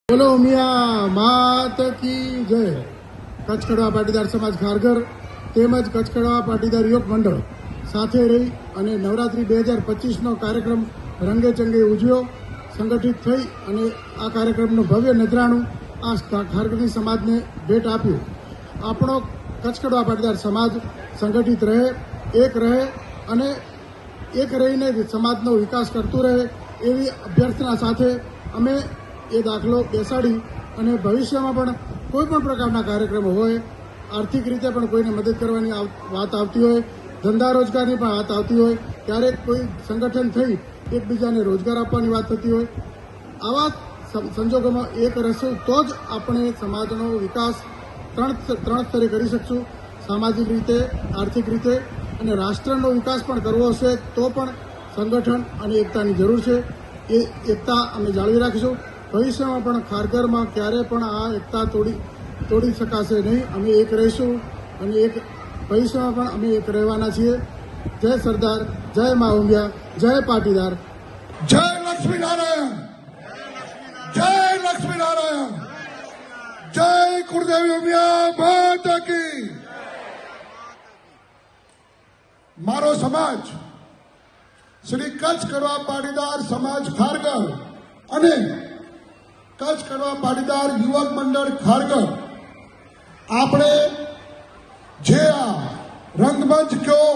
બોલો મિયા માત કી જય। કચ્છ કડવા પાટીદાર સમાજ ખારઘર તેમજ કચ્છ કડવા પાટીદાર યુવક મંડળ સાથે રહી અને નવરાત્રી 2025નો કાર્યક્રમ રંગેચંગે ઉજવ્યો, સંગઠિત થઈ અને આ કાર્યક્રમનું ભવ્ય નજરાણું આ ખારઘરની સમાજને ભેટ આપ્યું। આપણો કચ્છ કડવા પાટીદાર સમાજ સંગઠિત રહે અને એક રહીને સમાજનો વિકાસ કરતું રહે એવી અભ્યર્થના સાથે અમે એ દાખલો બેસાડી અને ભવિષ્યમાં પણ કોઈ પણ પ્રકારના કાર્યક્રમો હોય, આર્થિક રીતે પણ કોઈને મદદ કરવાની વાત આવતી હોય, ધંધા રોજગારની પણ વાત આવતી હોય, ક્યારેક કોઈ સંગઠન થઈ એકબીજાને રોજગાર આપવાની વાત થતી હોય, આવા સંજોગોમાં એક રહેશું તો જ આપણે સમાજનો વિકાસ ત્રણ સ્તરે કરી શકશું। સામાજિક રીતે, આર્થિક રીતે અને રાષ્ટ્રનો વિકાસ પણ કરવો હશે તો પણ સંગઠન અને એકતાની જરૂર છે। એ એકતા અમે જાળવી રાખીશું। ભવિષ્યમાં પણ ખારઘરમાં ક્યારેય પણ આ એકતા તોડી શકાશે નહીં। અમે એક રહીશું અને એક ભવિષ્યમાં પણ અમે એક રહેવાના છીએ। જય સરદાર, જય મા ઉમિયા, જય પાટીદાર, જય લક્ષ્મીનારાયણ, જય લક્ષ્મીનારાયણ, જય કુળદેવી ઉમિયા માતા કી। મારો સમાજ શ્રી કચ્છ કડવા પાટીદાર સમાજ ખારઘર અને કચ્છ કડવા પાટીદાર યુવક મંડળ ખારઘર આપણે જે આ રંગમંચ કયો,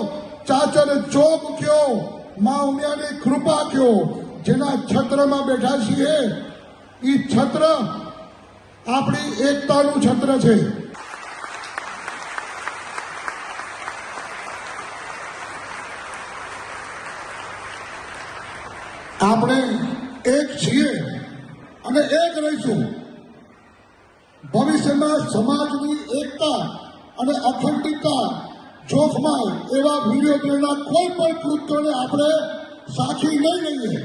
ચાચર ચોક કયો, મા ઉમિયાની કૃપા કયો, જેના છત્રમાં બેઠા છીએ એ છત્ર આપણી એકતાનું છત્ર છે। આપણે એક છીએ અને એક રહીશું। ભવિષ્યમાં સમાજની એકતા અને અખંડિતતા જોખમાય એવા વિડીયો પ્રેરણા કોઈ પણ કૃત્યોને આપણે સાચી નહીં લઈએ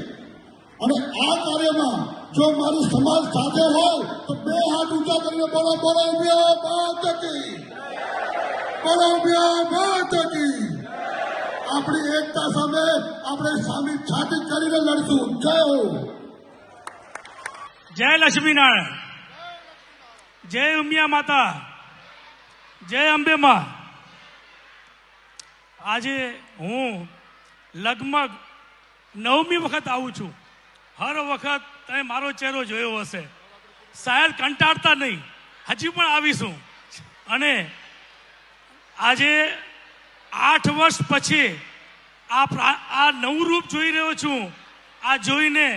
અને આ કાર્યમાં જો મારી સમાજ સાથે હોય તો બે હાથ ઊંચા કરીને બોલો બોલો ઉમિયા માતા કી, બોલો ઉમિયા માતા કી। આપણી એકતા સામે આપણે સામી છાતી કરીને લડશું। જય હો, જય લક્ષ્મીનારાયણ, જય ઉમિયા માતા, જય અંબે માં। આજે હું લગભગ 9મી વખત આવું છું। હર વખત તમે મારો ચહેરો જોયો હશે, શાયદ કંટાળતા નહીં, હજી પણ આવીશું। અને આજે 8 વર્ષ પછી આ નવું રૂપ જોઈ રહ્યો છું। આ જોઈને